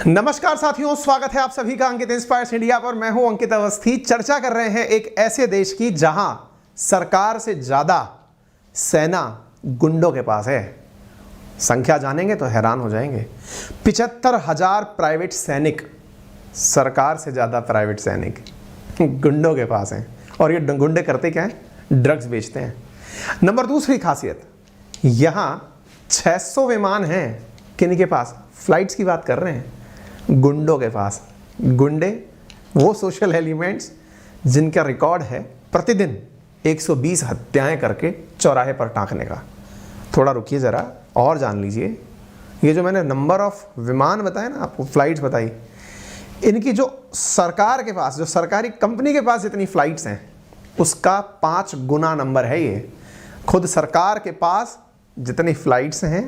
नमस्कार साथियों, स्वागत है आप सभी का अंकित इंस्पायर्स इंडिया पर। मैं हूं अंकित अवस्थी। चर्चा कर रहे हैं एक ऐसे देश की जहां सरकार से ज्यादा सेना गुंडों के पास है। संख्या जानेंगे तो हैरान हो जाएंगे। 75,000 प्राइवेट सैनिक, सरकार से ज्यादा प्राइवेट सैनिक गुंडों के पास हैं। और ये गुंडे करते क्या है? ड्रग्स बेचते हैं। नंबर दूसरी खासियत, यहां 600 विमान हैं। किन के पास? फ्लाइट्स की बात कर रहे हैं, गुंडों के पास। गुंडे वो सोशल एलिमेंट्स जिनका रिकॉर्ड है प्रतिदिन 120 हत्याएं करके चौराहे पर टांकने का। थोड़ा रुकिए ज़रा और जान लीजिए। ये जो मैंने नंबर ऑफ विमान बताए ना आपको, फ्लाइट्स बताई, इनकी जो सरकार के पास, जो सरकारी कंपनी के पास जितनी फ्लाइट्स हैं उसका 5 गुना नंबर है ये। खुद सरकार के पास जितनी फ्लाइट्स हैं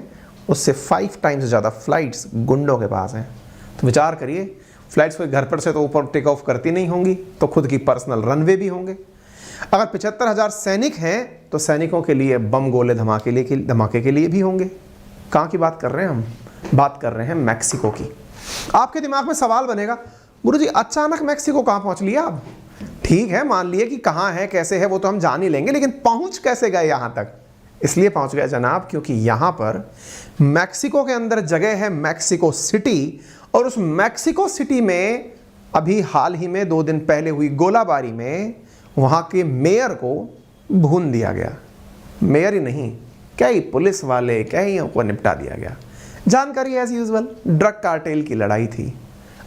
उससे 5 टाइम्स ज़्यादा फ्लाइट्स गुंडों के पास हैं। तो विचार करिए, फ्लाइट्स कोई घर पर से तो ऊपर टेक ऑफ करती नहीं होंगी, तो खुद की पर्सनल रनवे भी होंगे। अगर 75,000 सैनिक हैं तो सैनिकों के लिए बम गोले धमाके के लिए भी होंगे। कहाँ की बात कर रहे हैं हम? बात कर रहे हैं मैक्सिको की। आपके दिमाग में सवाल बनेगा, गुरुजी अचानक मैक्सिको कहाँ पहुँच लिया आप? ठीक है, मान लिए कि कहाँ है, कैसे है, वो तो हम जान ही लेंगे, लेकिन पहुँच कैसे गए यहाँ तक? इसलिए पहुँच गए जनाब क्योंकि यहाँ पर मैक्सिको के अंदर जगह है मैक्सिको सिटी, और उस मैक्सिको सिटी में अभी हाल ही में 2 दिन पहले हुई गोलाबारी में वहाँ के मेयर को भून दिया गया। मेयर ही नहीं, कई पुलिस वाले, कईयों को निपटा दिया गया। जानकारी एज यूजुअल, ड्रग कार्टेल की लड़ाई थी।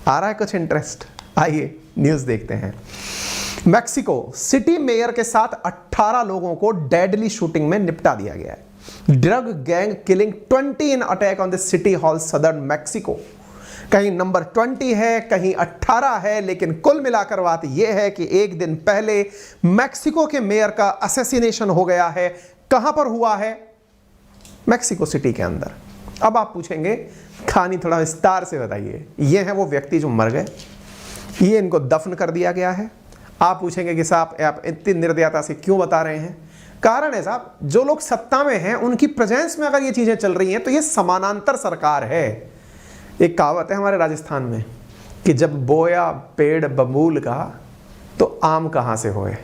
आ रहा है कुछ इंटरेस्ट? आइए न्यूज़ देखते हैं। मैक्सिको सिटी मेयर के साथ 18 लोगों को डेडली शूटिंग में निपटा दिया गया है। Drug gang killing 20 in attack on the city hall southern Mexico. कहीं नंबर 20 है, कहीं 18 है, लेकिन कुल मिलाकर बात यह है कि एक दिन पहले मैक्सिको के मेयर का असैसिनेशन हो गया है। कहां पर हुआ है? मैक्सिको सिटी के अंदर। अब आप पूछेंगे, कहानी थोड़ा विस्तार से बताइए। ये है वो व्यक्ति जो मर गए, ये इनको दफन कर दिया गया है। आप पूछेंगे कि साहब आप इतनी निर्दयता से क्यों बता रहे हैं? कारण है साहब, जो लोग सत्ता में हैं उनकी प्रेजेंस में अगर ये चीजें चल रही हैं तो ये समानांतर सरकार है। एक कहावत है हमारे राजस्थान में कि जब बोया पेड़ बबूल का तो आम कहाँ से होए।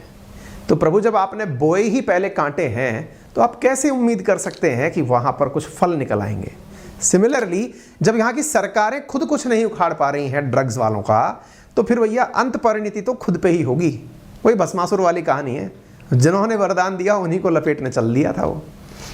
तो प्रभु, जब आपने बोए ही पहले कांटे हैं तो आप कैसे उम्मीद कर सकते हैं कि वहाँ पर कुछ फल निकल आएंगे? सिमिलरली, जब यहाँ की सरकारें खुद कुछ नहीं उखाड़ पा रही हैं ड्रग्स वालों का, तो फिर भैया अंत परिणति तो खुद पे ही होगी। वही भस्मासुर वाली कहानी है, जिन्होंने वरदान दिया उन्हीं को लपेटने चल दिया था वो।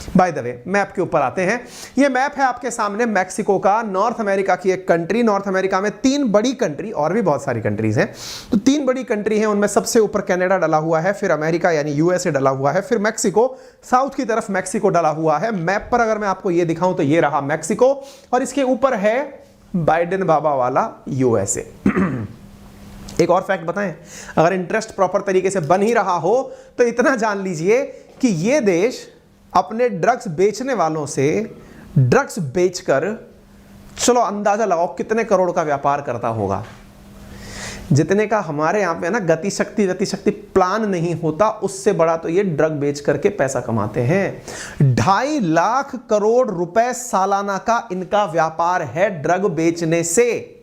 बाय द वे, मैप के ऊपर आते हैं। ये मैप है आपके सामने मैक्सिको का, नॉर्थ अमेरिका की एक कंट्री। नॉर्थ अमेरिका में 3 बड़ी कंट्री, और भी बहुत सारी कंट्रीज हैं, तो 3 बड़ी कंट्री हैं। उनमें सबसे ऊपर कनाडा डला हुआ है, फिर अमेरिका यानी यूएसए डला हुआ है, फिर मैक्सिको, साउथ की तरफ मैक्सिको डला हुआ है। मैप पर अगर मैं आपको ये दिखाऊं तो ये रहा मैक्सिको, और इसके ऊपर है बाइडेन बाबा वाला यूएसए। एक और फैक्ट बताएं, अगर इंटरेस्ट प्रॉपर तरीके से बन ही रहा हो तो इतना जान लीजिए कि ये देश अपने ड्रग्स बेचने वालों से ड्रग्स बेचकर, चलो अंदाजा लगाओ कितने करोड़ का व्यापार करता होगा। जितने का हमारे यहाँ पे ना गति शक्ति प्लान नहीं होता, उससे बड़ा तो ये ड्रग बेच करके पैसा कमाते हैं। 2.5 लाख करोड़ रुपए सालाना का इनका व्यापार है ड्रग बेचने से।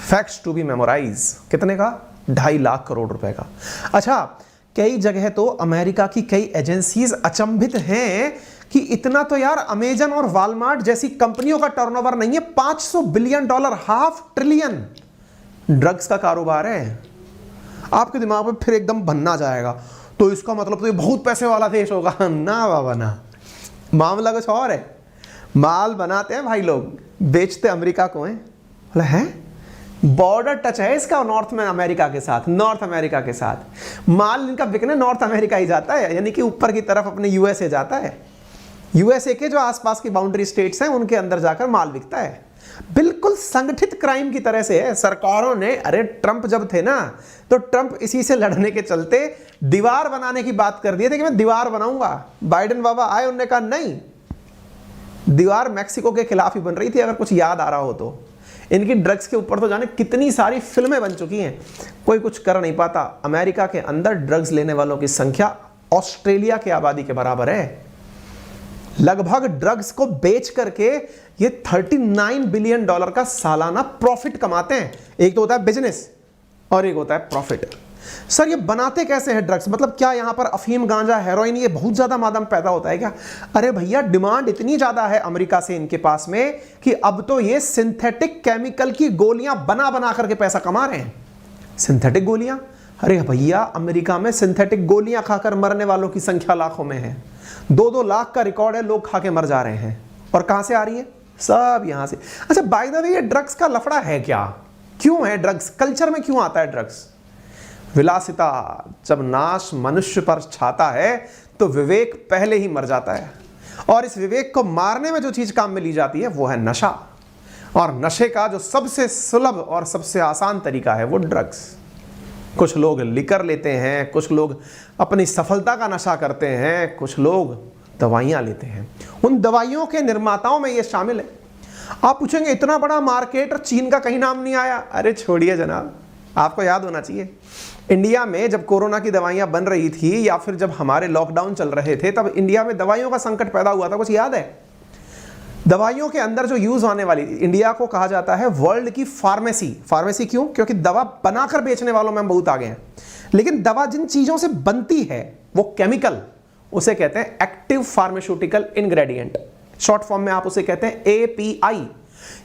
Facts to be memorise. कितने का? 2.5 लाख करोड़ रुपए का। अच्छा, कई जगह तो अमेरिका की कई एजेंसीज अचंभित हैं कि इतना तो यार अमेजन और वॉलमार्ट जैसी कंपनियों का टर्नओवर नहीं है। $500 बिलियन, $500 ट्रिलियन ड्रग्स का कारोबार है। आपके दिमाग में फिर एकदम बनना जाएगा, तो इसका मतलब तो ये बहुत पैसे वाला देश होगा। ना बाबा ना, मामला कुछ और है। माल बनाते हैं भाई लोग, बेचते अमेरिका को है। बॉर्डर टच है इसका नॉर्थ में अमेरिका के साथ, नॉर्थ अमेरिका के साथ। माल इनका बिकने नॉर्थ अमेरिका ही जाता है, यानी कि ऊपर की तरफ अपने यूएसए जाता है। यूएसए के जो आसपास की बाउंड्री स्टेट्स हैं उनके अंदर जाकर माल बिकता है। बिल्कुल संगठित क्राइम की तरह से है। सरकारों ने, अरे ट्रंप जब थे ना, तो ट्रंप इसी से लड़ने के चलते दीवार बनाने की बात कर दिए थे कि मैं दीवार बनाऊंगा। बाइडेन बाबा आए, उन्होंने कहा नहीं, दीवार मैक्सिको के खिलाफ ही बन रही थी, अगर कुछ याद आ रहा हो तो। इनकी ड्रग्स के ऊपर तो जाने कितनी सारी फिल्में बन चुकी हैं, कोई कुछ कर नहीं पाता। अमेरिका के अंदर ड्रग्स लेने वालों की संख्या ऑस्ट्रेलिया की आबादी के बराबर है। लगभग ड्रग्स को बेच करके ये $39 बिलियन का सालाना प्रॉफिट कमाते हैं। एक तो होता है बिजनेस और एक होता है प्रॉफिट। सर ये बनाते कैसे हैं ड्रग्स? मतलब क्या यहां पर अफीम, गांजा, हेरोइन ये बहुत ज्यादा मादक पैदा होता है क्या? अरे भैया डिमांड इतनी ज्यादा है अमेरिका से इनके पास में कि अब तो ये सिंथेटिक केमिकल की गोलियां बना बना करके पैसा कमा रहे हैं। सिंथेटिक गोलियां? अरे भैया अमेरिका में सिंथेटिक गोलियां खाकर मरने वालों की संख्या लाखों में है। 2-2 लाख का रिकॉर्ड है, लोग खा के मर जा रहे हैं। और कहां से आ रही है? सब यहां से। अच्छा बाय द वे ये ड्रग्स का लफड़ा है क्या? क्यों है ड्रग्स कल्चर में, क्यों आता है ड्रग्स? विलासिता, जब नाश मनुष्य पर छाता है तो विवेक पहले ही मर जाता है, और इस विवेक को मारने में जो चीज काम में ली जाती है वो है नशा। और नशे का जो सबसे सुलभ और सबसे आसान तरीका है वो ड्रग्स। कुछ लोग लिकर लेते हैं, कुछ लोग अपनी सफलता का नशा करते हैं, कुछ लोग दवाइयाँ लेते हैं। उन दवाइयों के निर्माताओं में ये शामिल है। आप पूछेंगे इतना बड़ा मार्केट और चीन का कहीं नाम नहीं आया। अरे छोड़िए जनाब, आपको याद होना चाहिए इंडिया में जब कोरोना की दवाइयाँ बन रही थी या फिर जब हमारे लॉकडाउन चल रहे थे, तब इंडिया में दवाइयों का संकट पैदा हुआ था। कुछ याद है? दवाइयों के अंदर जो यूज होने वाली, इंडिया को कहा जाता है वर्ल्ड की फार्मेसी। फार्मेसी क्यों? क्योंकि दवा बनाकर बेचने वालों में हम बहुत आगे हैं, लेकिन दवा जिन चीजों से बनती है वो केमिकल, उसे कहते हैं active pharmaceutical ingredient. Short form में आप उसे कहते हैं एपीआई।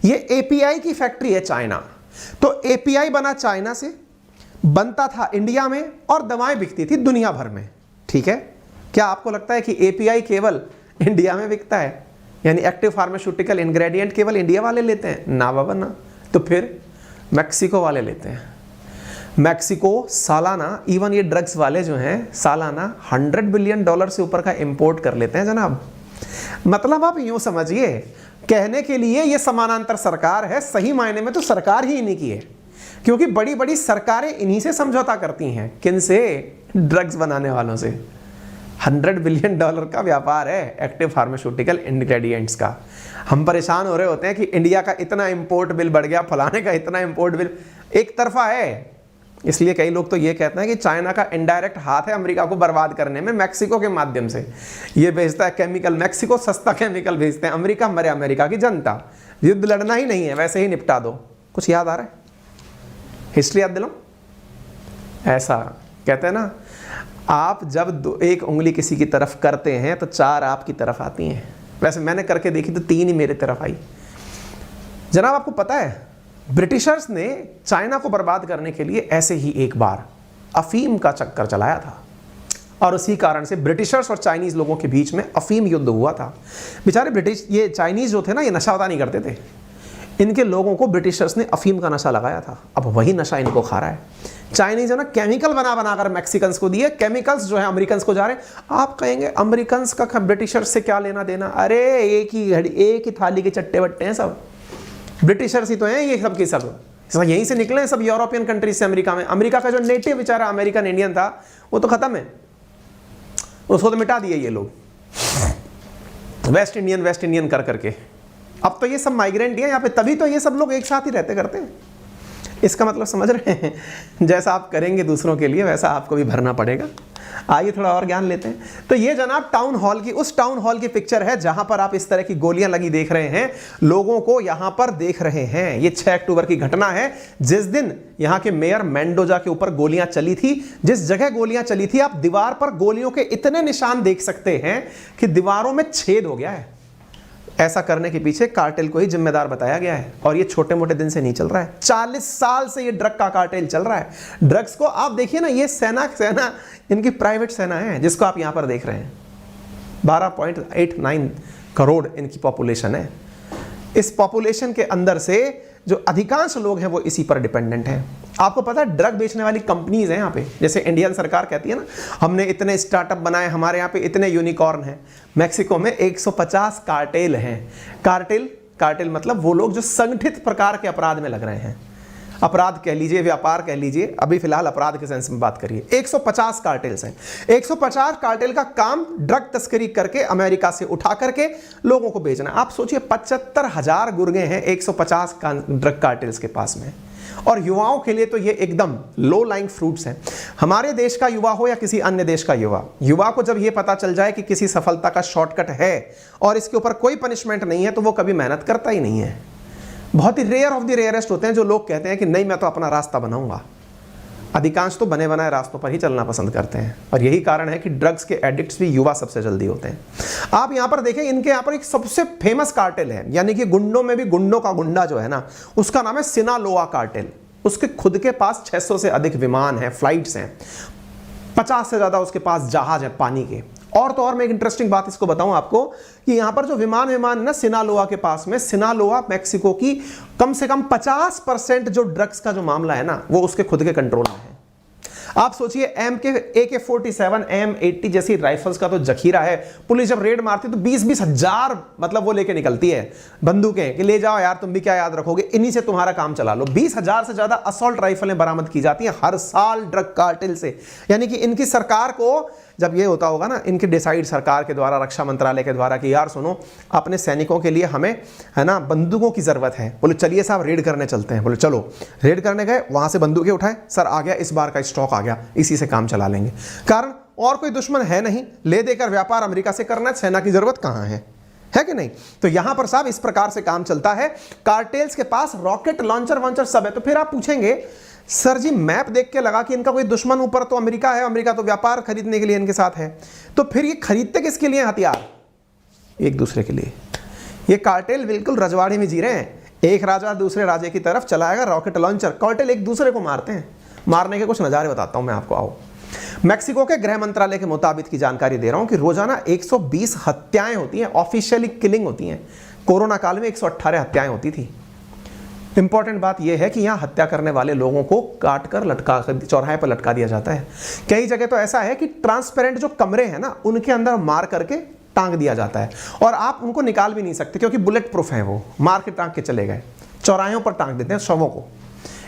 ये एपीआई की फैक्ट्री है चाइना। तो एपीआई बना चाइना से, बनता था इंडिया में और दवाएं बिकती थी दुनिया भर में। ठीक है, क्या आपको लगता है कि एपीआई केवल इंडिया में बिकता है? यानी एक्टिव फार्मास्यूटिकल इंग्रेडिएंट केवल इंडिया वाले लेते हैं? ना बाबा ना। तो फिर मैक्सिको वाले लेते हैं। मैक्सिको सालाना, इवन ये ड्रग्स वाले जो हैं सालाना $100 बिलियन से ऊपर का इंपोर्ट कर लेते हैं जनाब। मतलब आप यूं समझिए, कहने के लिए ये समानांतर सरकार है, सही मायने में तो सरकार ही इन्हीं की है, क्योंकि बड़ी बड़ी सरकारें इन्हीं से समझौता करती हैं। किनसे? ड्रग्स बनाने वालों से। $100 बिलियन का व्यापार है एक्टिव फार्मास्यूटिकल इंग्रेडिएंट्स का। हम परेशान हो रहे होते हैं कि इंडिया का इतना इंपोर्ट बिल बढ़ गया, फलाने का इतना इंपोर्ट बिल। एक तरफा है, इसलिए कई लोग तो ये कहते हैं कि चाइना का इनडायरेक्ट हाथ है अमेरिका को बर्बाद करने में, मैक्सिको के माध्यम से। ये भेजता है केमिकल, मैक्सिको सस्ता केमिकल भेजते हैं, अमेरिका मरे अमेरिका की जनता। युद्ध लड़ना ही नहीं है, वैसे ही निपटा दो। कुछ याद आ रहा है? हिस्ट्री याद दिलाऊं? ऐसा कहते हैं ना, आप जब एक उंगली किसी की तरफ करते हैं तो 4 आपकी तरफ आती हैं। वैसे मैंने करके देखी तो 3 ही मेरे तरफ आई। जनाब आपको पता है ब्रिटिशर्स ने चाइना को बर्बाद करने के लिए ऐसे ही एक बार अफीम का चक्कर चलाया था, और उसी कारण से ब्रिटिशर्स और चाइनीज लोगों के बीच में अफीम युद्ध हुआ था। बेचारे ब्रिटिश, ये चाइनीज जो थे ना, ये नशा वता नहीं करते थे। इनके लोगों को ब्रिटिशर्स ने अफीम का नशा लगाया था, अब वही नशा इनको खा रहा है। चाइनीज है ना, केमिकल बना बनाकर मैक्सिकन्स को दिए, केमिकल्स जो है अमेरिकन्स को जा रहे हैं। आप कहेंगे अमेरिकन्स का ब्रिटिशर्स से क्या लेना देना? अरे एक ही घड़ी, एक ही थाली के चट्टे बट्टे हैं सब। ब्रिटिशर्स ही तो हैं ये सब के सब, यहीं से निकले हैं सब यूरोपियन कंट्रीज से अमेरिका में। अमेरिका का जो नेटिव बेचारा अमेरिकन इंडियन था वो तो खत्म है, उसको तो मिटा दिए ये लोग, वेस्ट इंडियन कर करके। अब तो ये सब माइग्रेंट ही है यहाँ पे, तभी तो ये सब लोग एक साथ ही रहते करते हैं। इसका मतलब समझ रहे हैं? जैसा आप करेंगे दूसरों के लिए वैसा आपको भी भरना पड़ेगा। आइए थोड़ा और ज्ञान लेते हैं। तो ये जनाब टाउन हॉल की, उस टाउन हॉल की पिक्चर है जहां पर आप इस तरह की गोलियां लगी देख रहे हैं, लोगों को यहां पर देख रहे हैं। ये 6 अक्टूबर की घटना है, जिस दिन यहां के मेयर मेंडोजा के ऊपर गोलियां चली थी। जिस जगह गोलियां चली थी, आप दीवार पर गोलियों के इतने निशान देख सकते हैं कि दीवारों में छेद हो गया है। ऐसा करने के पीछे कार्टेल को ही जिम्मेदार बताया गया है, और ये छोटे मोटे दिन से नहीं चल रहा है। 40 साल से ये ड्रग का कार्टेल चल रहा है। ड्रग्स को आप देखिए ना, ये सेना इनकी प्राइवेट सेना है जिसको आप यहां पर देख रहे हैं। 12.89 करोड़ इनकी पॉपुलेशन है। इस पॉपुलेशन के अंदर से जो अधिकांश लोग हैं वो इसी पर डिपेंडेंट हैं। आपको पता है ड्रग बेचने वाली कंपनीज हैं यहाँ पे, जैसे इंडियन सरकार कहती है ना, हमने इतने स्टार्टअप बनाए, हमारे यहाँ पे इतने यूनिकॉर्न हैं। मैक्सिको में 150 कार्टेल हैं। कार्टेल मतलब वो लोग जो संगठित प्रकार के अपराध में लग रहे हैं। अपराध कह लीजिए, व्यापार कह लीजिए, अभी फिलहाल अपराध के सेंस में बात करिए। 150 कार्टेल्स हैं। 150 कार्टेल का काम ड्रग तस्करी करके अमेरिका से उठा करके लोगों को बेचना। आप सोचिए 75,000 गुर्गे हैं 150 ड्रग कार्टेल्स के पास में। और युवाओं के लिए तो ये एकदम लो लाइंग फ्रूट्स हैं। हमारे देश का युवा हो या किसी अन्य देश का युवा को जब ये पता चल जाए कि किसी सफलता का शॉर्टकट है और इसके ऊपर कोई पनिशमेंट नहीं है, तो वो कभी मेहनत करता ही नहीं है। बहुत ही रेयर ऑफ द रेयरेस्ट होते हैं जो लोग कहते हैं कि नहीं, मैं तो अपना रास्ता बनाऊंगा। अधिकांश तो बने बनाए रास्तों पर ही चलना पसंद करते हैं, और यही कारण है कि ड्रग्स के एडिक्ट्स भी युवा सबसे जल्दी होते हैं। आप यहां पर देखें, इनके यहां पर एक सबसे फेमस कार्टेल है, यानी कि गुंडों में भी गुंडों का गुंडा जो है ना, उसका नाम है सिनालोआ कार्टेल। उसके खुद के पास 600 से अधिक विमान हैं, फ्लाइट्स हैं, 50 से ज्यादा उसके पास जहाज है पानी के। और तो और मैं एक इंटरेस्टिंग बात इसको बताऊं आपको कि यहां पर जो विमान है ना सिनालोआ के पास में, सिनालोआ मैक्सिको की कम से कम 50% जो ड्रग्स का जो मामला है ना, वो उसके खुद के कंट्रोल में है। आप सोचिए, AK-47, M80 जैसी राइफल्स का तो जखीरा है। पुलिस जब रेड मारती है तो 20-20 हजार मतलब वो लेके निकलती है बंदूकें कि ले जाओ यार, तुम भी क्या याद रखोगे, इन्हीं से तुम्हारा काम चला लो। 20,000 से ज्यादा असॉल्ट राइफलें बरामद की जाती हैं हर साल ड्रग कार्टेल से। यानी कि इनकी सरकार को जब ये होता होगा ना, इनके डिसाइड सरकार के द्वारा, रक्षा मंत्रालय के द्वारा कि यार सुनो, अपने सैनिकों के लिए हमें है ना बंदूकों की जरूरत है। बोले चलिए साहब रेड करने चलते हैं। बोले चलो, रेड करने गए, वहां से बंदूकें उठाए, सर आ गया, इस बार का स्टॉक आ गया, इसी से काम चला लेंगे। कारण और कोई दुश्मन है नहीं, ले देकर व्यापार अमेरिका से करना, सेना की जरूरत कहां है कि नहीं। तो यहां पर साहब इस प्रकार से काम चलता है। कार्टेल्स के पास रॉकेट लॉन्चर वॉन्चर सब है। तो फिर आप पूछेंगे सर जी, मैप देख के लगा कि इनका कोई दुश्मन ऊपर तो अमेरिका है, अमेरिका तो व्यापार खरीदने के लिए इनके साथ है, तो फिर ये खरीदते किसके लिए हथियार? एक दूसरे के लिए। ये कार्टेल बिल्कुल रजवाड़े में जी रहे हैं। एक राजा दूसरे राजे की तरफ चलाएगा रॉकेट लॉन्चर, कार्टेल एक दूसरे को मारते हैं। मारने के कुछ नज़ारे बताता हूं मैं आपको, आओ। मैक्सिको के गृह मंत्रालय के मुताबिक की जानकारी दे रहा हूं कि रोजाना 120 हत्याएं होती हैं, ऑफिशियली किलिंग होती हैं। कोरोना काल में 118 हत्याएं होती थी। इंपॉर्टेंट बात यह है कि यहां हत्या करने वाले लोगों को काट कर लटका, चौराहे पर लटका दिया जाता है। कई जगह तो ऐसा है कि ट्रांसपेरेंट जो कमरे हैं ना, उनके अंदर मार करके टांग दिया जाता है, और आप उनको निकाल भी नहीं सकते क्योंकि बुलेट प्रूफ है। वो मार के टांग के चले गए, चौराहों पर टांग देते हैं शवों को।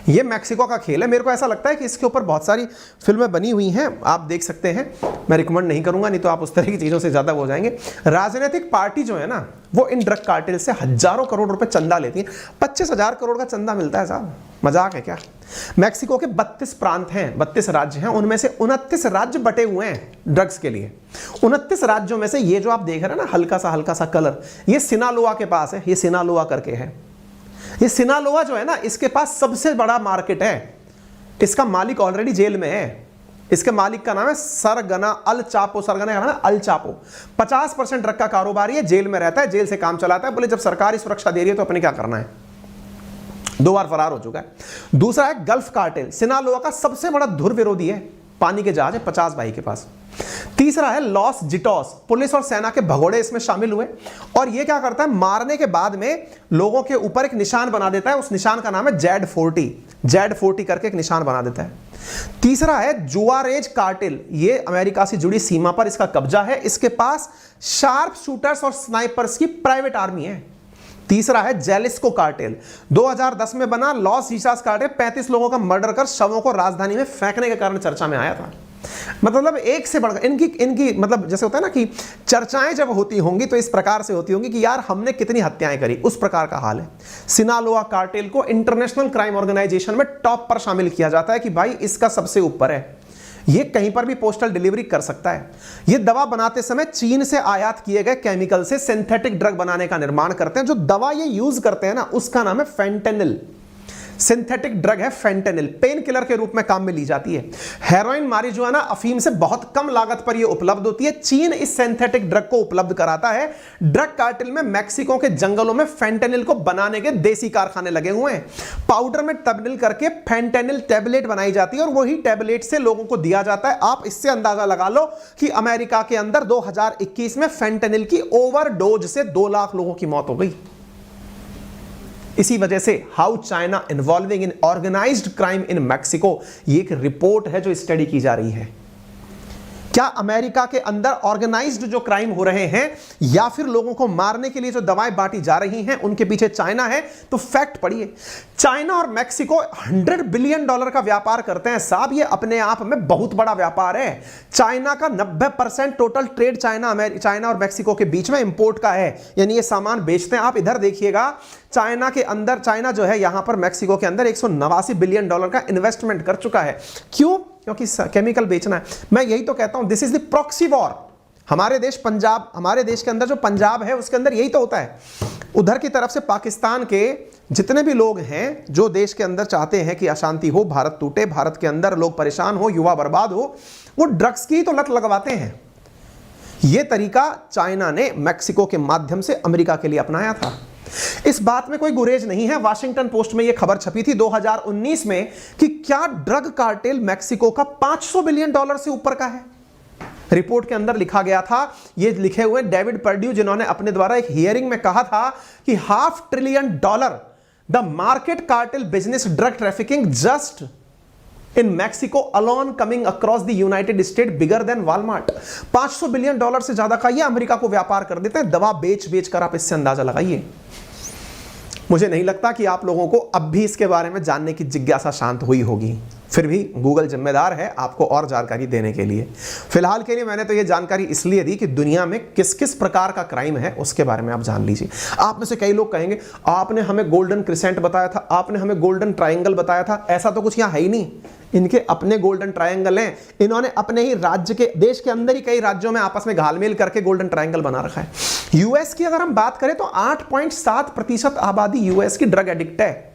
ये मैक्सिको का खेल है। मेरे को ऐसा लगता है कि इसके ऊपर बहुत सारी फिल्में बनी हुई हैं, आप देख सकते हैं। मैं रिकमेंड नहीं करूंगा, नहीं तो आप उस तरह की चीज़ों से ज़्यादा हो जाएंगे। राजनीतिक पार्टी जो है ना, वो इन ड्रग कार्टेल से हजारों करोड़ रुपए चंदा लेती है। 25,000 करोड़ का चंदा मिलता है साहब, मजाक है क्या? मैक्सिको के 32 प्रांत हैं, 32 राज्य हैं, उनमें से 29 राज्य बटे हुए हैं ड्रग्स के लिए। 29 राज्यों में से ये जो आप देख रहे हैं ना, हल्का सा कलर, ये सिनालोआ के पास है। ये सिनालोआ करके है। ये सिनालोआ जो है ना, इसके पास सबसे बड़ा मार्केट है। इसका मालिक ऑलरेडी जेल में है। इसके मालिक का नाम है सरगना अल चापो। सरगना का नाम है अल चापो। 50% ड्रग का कारोबारी है, जेल में रहता है, जेल से काम चलाता है। बोले जब सरकारी सुरक्षा दे रही है तो अपने क्या करना है। 2 बार फरार हो चुका है। दूसरा है गल्फ कार्टेल। सिनालोआ का सबसे बड़ा धुर विरोधी है, पानी के जहाज है 50 भाई के पास। तीसरा है लॉस जिटोस। पुलिस और सेना के भगोड़े इसमें शामिल हुए, और ये क्या करता है, मारने के बाद में लोगों के ऊपर एक निशान बना देता है। उस निशान का नाम है जेड40 करके एक निशान बना देता है। तीसरा है जुआरेज कार्टेल। ये अमेरिका से जुड़ी सीमा पर इसका कब्जा है। इसके पास शार्प शूटर्स और स्नाइपर्स की प्राइवेट आर्मी है। तीसरा है जेलिस्को कार्टेल। 2010 में बना लॉस जिटास कार्टेल 35 लोगों का मर्डर कर शवों को राजधानी में फेंकने के कारण चर्चा में आया था। मतलब एक से बढ़कर इनकी मतलब जैसे होता है ना कि चर्चाएं जब होती होंगी तो इस प्रकार से होती होंगी कि यार हमने कितनी हत्याएं करी, उस प्रकार का हाल है। सिनालोआ कार्टेल को इंटरनेशनल क्राइम ऑर्गेनाइजेशन में टॉप पर शामिल किया जाता है कि भाई इसका सबसे ऊपर है। ये कहीं पर भी पोस्टल डिलीवरी कर सकता है। ये दवा बनाते समय चीन से आयात किए गए केमिकल से सिंथेटिक ड्रग बनाने का निर्माण करते हैं। जो दवा ये यूज करते हैं ना, उसका नाम है फेंटेनिल। सिंथेटिक ड्रग है फेंटेनिल, पेन किलर के रूप में काम में ली जाती है। हेरोइन, मारिजुआना, अफीम से बहुत कम लागत पर यह उपलब्ध होती है। चीन इस सिंथेटिक ड्रग को उपलब्ध कराता है। ड्रग कार्टेल में मैक्सिको के जंगलों में फेंटेनिल को बनाने के देसी कारखाने लगे हुए हैं। पाउडर में तब्दील करके फेंटेनिल टैबलेट बनाई जाती है और वही टैबलेट से लोगों को दिया जाता है। आप इससे अंदाजा लगा लो कि अमेरिका के अंदर 2021 में फेंटेनिल की ओवरडोज से 2 लाख लोगों की मौत हो गई। इसी वजह से how China involving in organised crime in Mexico, ये एक रिपोर्ट है जो स्टडी की जा रही है। क्या अमेरिका के अंदर ऑर्गेनाइज्ड जो क्राइम हो रहे हैं या फिर लोगों को मारने के लिए जो दवाएं बांटी जा रही हैं उनके पीछे चाइना है? तो फैक्ट पढ़िए, चाइना और मैक्सिको $100 बिलियन का व्यापार करते हैं साहब। ये अपने आप में बहुत बड़ा व्यापार है। चाइना का 90% टोटल ट्रेड चाइना और मैक्सिको के बीच में इंपोर्ट का है, यानी ये सामान बेचते हैं। आप इधर देखिएगा, चाइना के अंदर, चाइना जो है यहां पर मैक्सिको के अंदर $189 बिलियन का इन्वेस्टमेंट कर चुका है। क्यों? क्योंकि केमिकल बेचना है। मैं यही तो कहता हूं, this is the proxy war. हमारे देश पंजाब, हमारे देश के अंदर जो पंजाब है उसके अंदर यही तो होता है। उधर की तरफ से पाकिस्तान के जितने भी लोग हैं जो देश के अंदर चाहते हैं कि अशांति हो, भारत टूटे, भारत के अंदर लोग परेशान हो, युवा बर्बाद हो, वो ड्रग्स की तो लत लगवाते हैं। यह तरीका चाइना ने मैक्सिको के माध्यम से अमेरिका के लिए अपनाया था। इस बात में कोई गुरेज नहीं है। वाशिंगटन पोस्ट में यह खबर छपी थी 2019 में कि क्या ड्रग कार्टेल मैक्सिको का $500 बिलियन से ऊपर का है। रिपोर्ट के अंदर लिखा गया था, ये लिखे हुए डेविड पर्ड्यू, जिन्होंने अपने द्वारा एक हियरिंग में कहा था कि $500 billion the market cartel business drug trafficking just in Mexico alone coming across the United state bigger than Walmart. $500 billion से ज्यादा का ये अमेरिका को व्यापार कर देते हैं। दवा बेच बेच कर आप इससे अंदाजा लगाइए। मुझे नहीं लगता कि आप लोगों को अब भी इसके बारे में जानने की जिज्ञासा शांत हुई होगी। फिर भी गूगल जिम्मेदार है आपको और जानकारी देने के लिए। फिलहाल के लिए मैंने तो ये जानकारी इसलिए दी कि दुनिया में किस किस प्रकार का क्राइम है उसके बारे में आप जान लीजिए। आप में से कई लोग कहेंगे, आपने हमें गोल्डन क्रिसेंट बताया था, आपने हमें गोल्डन ट्रायंगल बताया था। ऐसा तो कुछ यहाँ है ही नहीं। इनके अपने गोल्डन ट्रायंगल हैं। इन्होंने अपने ही राज्य के, देश के अंदर ही कई राज्यों में आपस में घालमेल करके गोल्डन ट्रायंगल बना रखा है। यूएस की अगर हम बात करें तो 8.7% आबादी यूएस की ड्रग एडिक्ट है।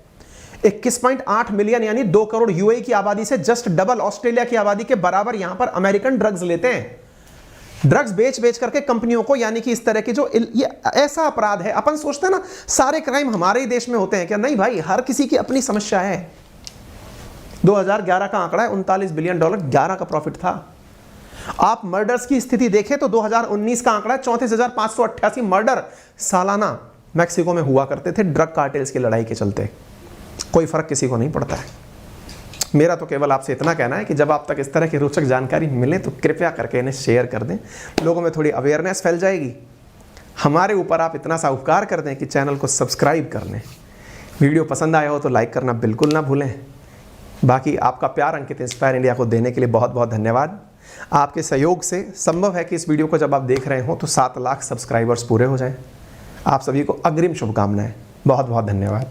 21.8 मिलियन यानी 2 करोड़ यूएई की आबादी से जस्ट डबल ऑस्ट्रेलिया की आबादी के बराबर यहां पर अमेरिकन ड्रग्स लेते हैं। ड्रग्स बेच बेच करके कंपनियों को, यानी कि इस तरह के जो ये ऐसा अपराध है। अपन सोचते हैं ना सारे क्राइम हमारे ही देश में होते हैं क्या? नहीं भाई, हर किसी की अपनी समस्या है। 2011 का आंकड़ा है, $39 बिलियन 11 का प्रॉफिट था। आप मर्डर्स की स्थिति देखें तो 2019 का आंकड़ा है 34,588 मर्डर सालाना मैक्सिको में हुआ करते थे ड्रग कार्टेल्स की लड़ाई के चलते। कोई फर्क किसी को नहीं पड़ता है। मेरा तो केवल आपसे इतना कहना है कि जब आप तक इस तरह की रोचक जानकारी मिले तो कृपया करके इन्हें शेयर कर दें। लोगों में थोड़ी अवेयरनेस फैल जाएगी। हमारे ऊपर आप इतना सा उपकार कर दें कि चैनल को सब्सक्राइब कर लें। वीडियो पसंद आया हो तो लाइक करना बिल्कुल ना भूलें। बाकी आपका प्यार अंकित इंस्पायर इंडिया को देने के लिए बहुत बहुत धन्यवाद। आपके सहयोग से संभव है कि इस वीडियो को जब आप देख रहे हो तो 7 लाख सब्सक्राइबर्स पूरे हो जाएं। आप सभी को अग्रिम शुभकामनाएं। बहुत बहुत धन्यवाद।